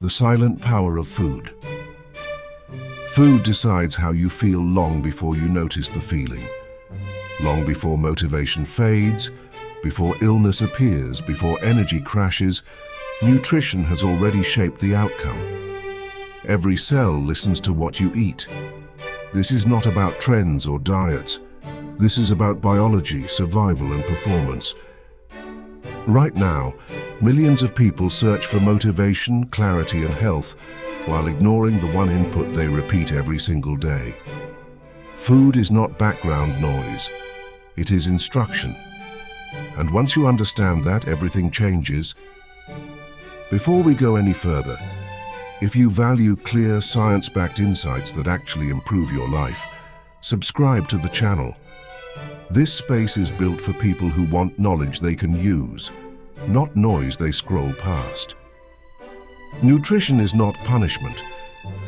The silent power of food. Food decides how you feel long before you notice the feeling. Long before motivation fades, before illness appears, before energy crashes, nutrition has already shaped the outcome. Every cell listens to what you eat. This is not about trends or diets. This is about biology, survival, and performance. Right now, millions of people search for motivation, clarity, and health while ignoring the one input they repeat every single day. Food is not background noise. It is instruction. And once you understand that, everything changes. Before we go any further, if you value clear, science-backed insights that actually improve your life, subscribe to the channel. This space is built for people who want knowledge they can use, not noise they scroll past. Nutrition is not punishment.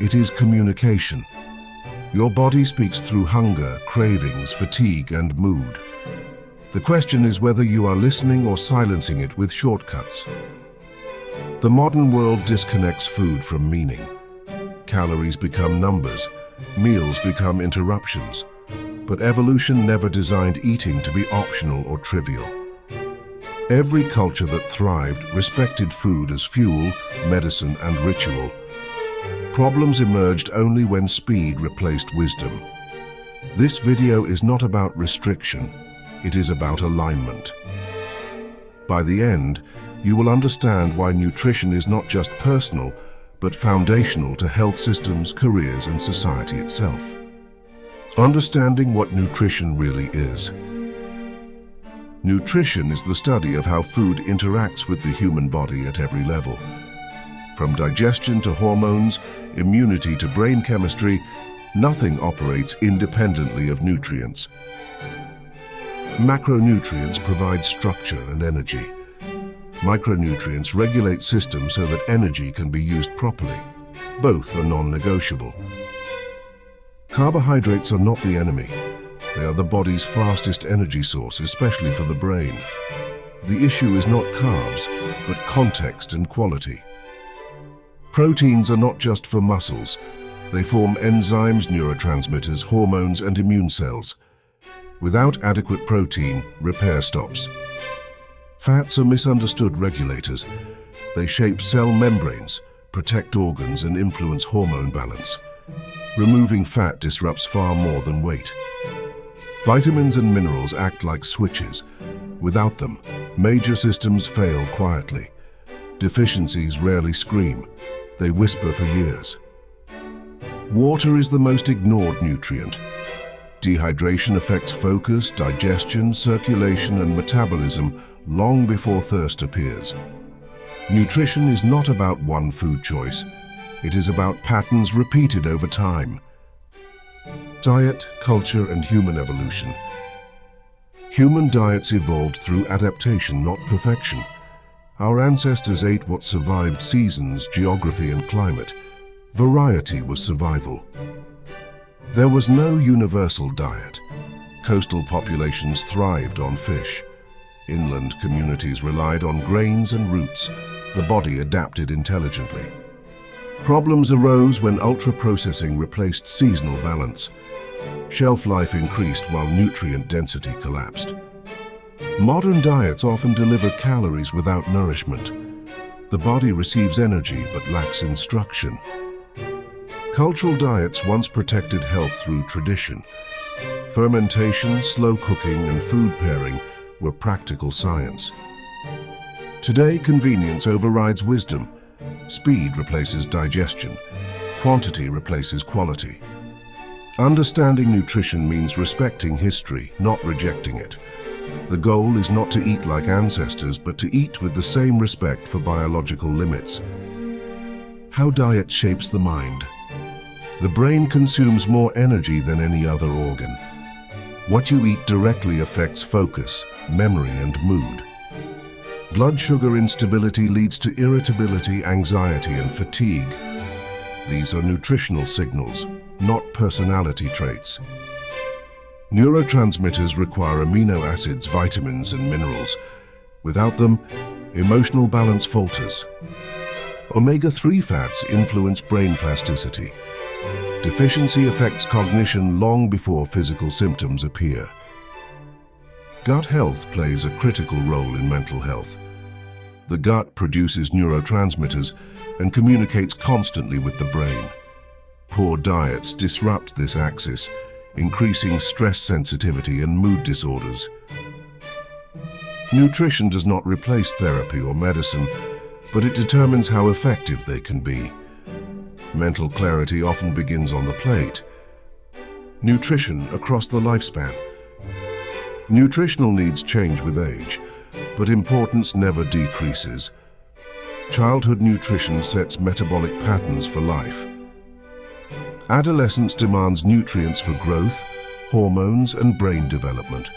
It is communication. Your body speaks through hunger, cravings, fatigue, and mood. The question is whether you are listening or silencing it with shortcuts. The modern world disconnects food from meaning. Calories become numbers, meals become interruptions. But evolution never designed eating to be optional or trivial. Every culture that thrived respected food as fuel, medicine, and ritual. Problems emerged only when speed replaced wisdom. This video is not about restriction, it is about alignment. By the end, you will understand why nutrition is not just personal, but foundational to health systems, careers, and society itself. Understanding what nutrition really is. Nutrition is the study of how food interacts with the human body at every level. From digestion to hormones, immunity to brain chemistry, nothing operates independently of nutrients. Macronutrients provide structure and energy. Micronutrients regulate systems so that energy can be used properly. Both are non-negotiable. Carbohydrates are not the enemy. They are the body's fastest energy source, especially for the brain. The issue is not carbs, but context and quality. Proteins are not just for muscles. They form enzymes, neurotransmitters, hormones, and immune cells. Without adequate protein, repair stops. Fats are misunderstood regulators. They shape cell membranes, protect organs, and influence hormone balance. Removing fat disrupts far more than weight. Vitamins and minerals act like switches. Without them, major systems fail quietly. Deficiencies rarely scream. They whisper for years. Water is the most ignored nutrient. Dehydration affects focus, digestion, circulation, and metabolism long before thirst appears. Nutrition is not about one food choice. It is about patterns repeated over time. Diet, culture, and human evolution. Human diets evolved through adaptation, not perfection. Our ancestors ate what survived seasons, geography, and climate. Variety was survival. There was no universal diet. Coastal populations thrived on fish. Inland communities relied on grains and roots. The body adapted intelligently. Problems arose when ultra-processing replaced seasonal balance. Shelf life increased while nutrient density collapsed. Modern diets often deliver calories without nourishment. The body receives energy but lacks instruction. Cultural diets once protected health through tradition. Fermentation, slow cooking, and food pairing were practical science. Today, convenience overrides wisdom. Speed replaces digestion. Quantity replaces quality. Understanding nutrition means respecting history, not rejecting it. The goal is not to eat like ancestors, but to eat with the same respect for biological limits. How diet shapes the mind. The brain consumes more energy than any other organ. What you eat directly affects focus, memory, and mood. Blood sugar instability leads to irritability, anxiety, and fatigue. These are nutritional signals, not personality traits. Neurotransmitters require amino acids, vitamins, and minerals. Without them, emotional balance falters. Omega-3 fats influence brain plasticity. Deficiency affects cognition long before physical symptoms appear. Gut health plays a critical role in mental health. The gut produces neurotransmitters and communicates constantly with the brain. Poor diets disrupt this axis, increasing stress sensitivity and mood disorders. Nutrition does not replace therapy or medicine, but it determines how effective they can be. Mental clarity often begins on the plate. Nutrition across the lifespan. Nutritional needs change with age, but importance never decreases. Childhood nutrition sets metabolic patterns for life. Adolescence demands nutrients for growth, hormones, and brain development.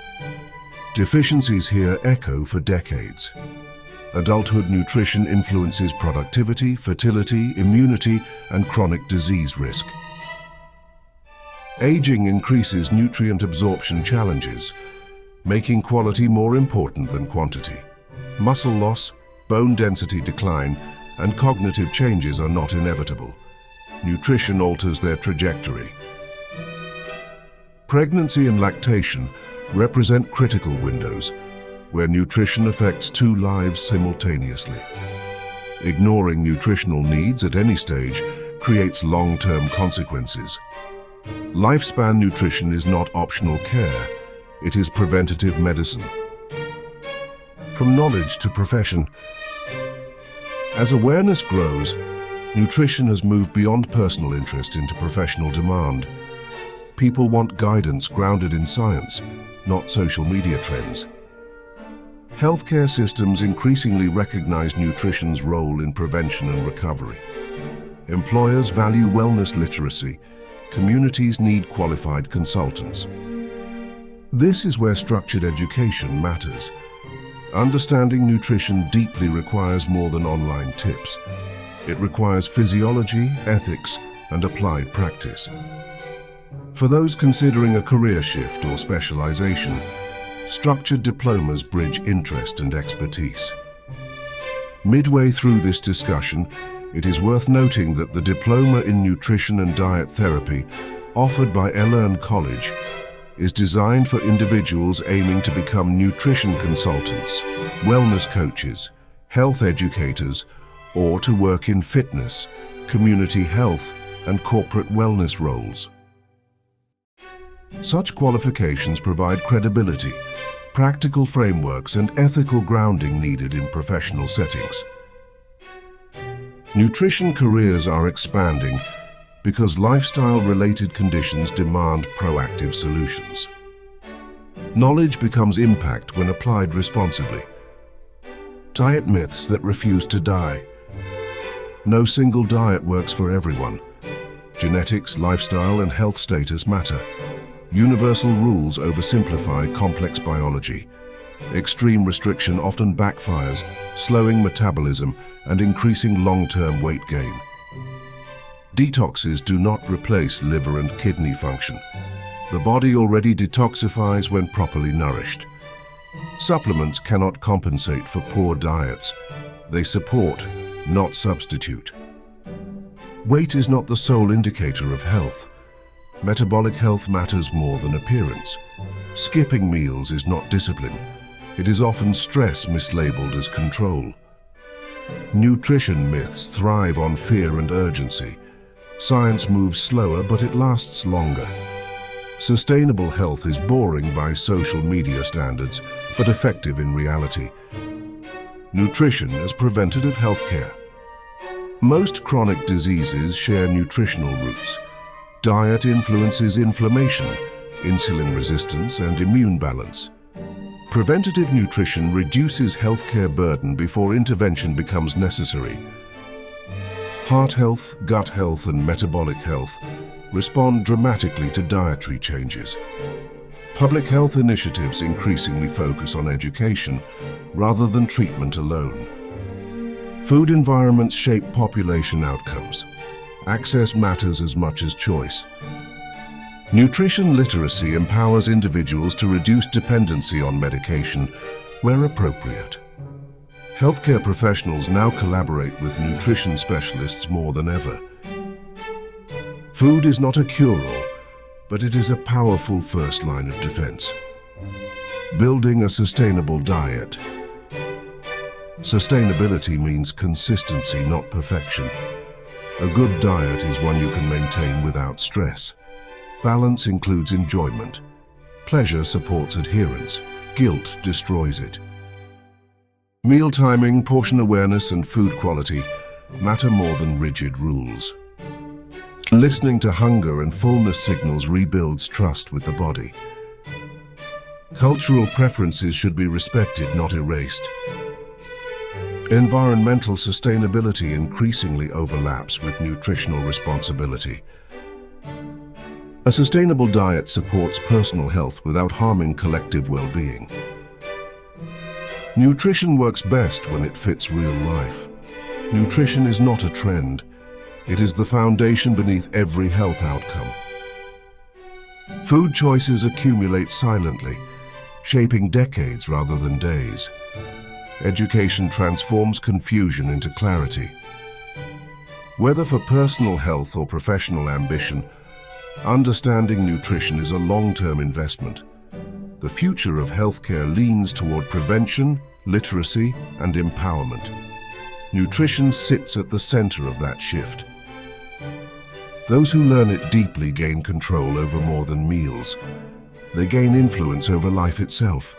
Deficiencies here echo for decades. Adulthood nutrition influences productivity, fertility, immunity, and chronic disease risk. Aging increases nutrient absorption challenges, making quality more important than quantity. Muscle loss, bone density decline, and cognitive changes are not inevitable. Nutrition alters their trajectory. Pregnancy and lactation represent critical windows where nutrition affects two lives simultaneously. Ignoring nutritional needs at any stage creates long-term consequences. Lifespan nutrition is not optional care, it is preventative medicine. From knowledge to profession. As awareness grows, nutrition has moved beyond personal interest into professional demand. People want guidance grounded in science, not social media trends. Healthcare systems increasingly recognize nutrition's role in prevention and recovery. Employers value wellness literacy. Communities need qualified consultants. This is where structured education matters. Understanding nutrition deeply requires more than online tips. It requires physiology, ethics, and applied practice. For those considering a career shift or specialization, structured diplomas bridge interest and expertise. Midway through this discussion, it is worth noting that the Diploma in Nutrition and Diet Therapy, offered by Elern College, is designed for individuals aiming to become nutrition consultants, wellness coaches, health educators, or to work in fitness, community health, and corporate wellness roles. Such qualifications provide credibility, practical frameworks, and ethical grounding needed in professional settings. Nutrition careers are expanding because lifestyle-related conditions demand proactive solutions. Knowledge becomes impact when applied responsibly. Diet myths that refuse to die. No single diet works for everyone. Genetics, lifestyle, and health status matter. Universal rules oversimplify complex biology. Extreme restriction often backfires, slowing metabolism and increasing long-term weight gain. Detoxes do not replace liver and kidney function. The body already detoxifies when properly nourished. Supplements cannot compensate for poor diets. They support, not substitute. Weight is not the sole indicator of health. Metabolic health matters more than appearance. Skipping meals is not discipline. It is often stress mislabeled as control. Nutrition myths thrive on fear and urgency. Science moves slower, but it lasts longer. Sustainable health is boring by social media standards, but effective in reality. Nutrition as preventative healthcare. Most chronic diseases share nutritional roots. Diet influences inflammation, insulin resistance, and immune balance. Preventative nutrition reduces healthcare burden before intervention becomes necessary. Heart health, gut health, and metabolic health respond dramatically to dietary changes. Public health initiatives increasingly focus on education rather than treatment alone. Food environments shape population outcomes. Access matters as much as choice. Nutrition literacy empowers individuals to reduce dependency on medication where appropriate. Healthcare professionals now collaborate with nutrition specialists more than ever. Food is not a cure-all, but it is a powerful first line of defense. Building a sustainable diet. Sustainability means consistency, not perfection. A good diet is one you can maintain without stress. Balance includes enjoyment. Pleasure supports adherence. Guilt destroys it. Meal timing, portion awareness, and food quality matter more than rigid rules. Listening to hunger and fullness signals rebuilds trust with the body. Cultural preferences should be respected, not erased. Environmental sustainability increasingly overlaps with nutritional responsibility. A sustainable diet supports personal health without harming collective well-being. Nutrition works best when it fits real life. Nutrition is not a trend. It is the foundation beneath every health outcome. Food choices accumulate silently, shaping decades rather than days. Education transforms confusion into clarity. Whether for personal health or professional ambition, understanding nutrition is a long-term investment. The future of healthcare leans toward prevention, literacy, and empowerment. Nutrition sits at the center of that shift. Those who learn it deeply gain control over more than meals. They gain influence over life itself.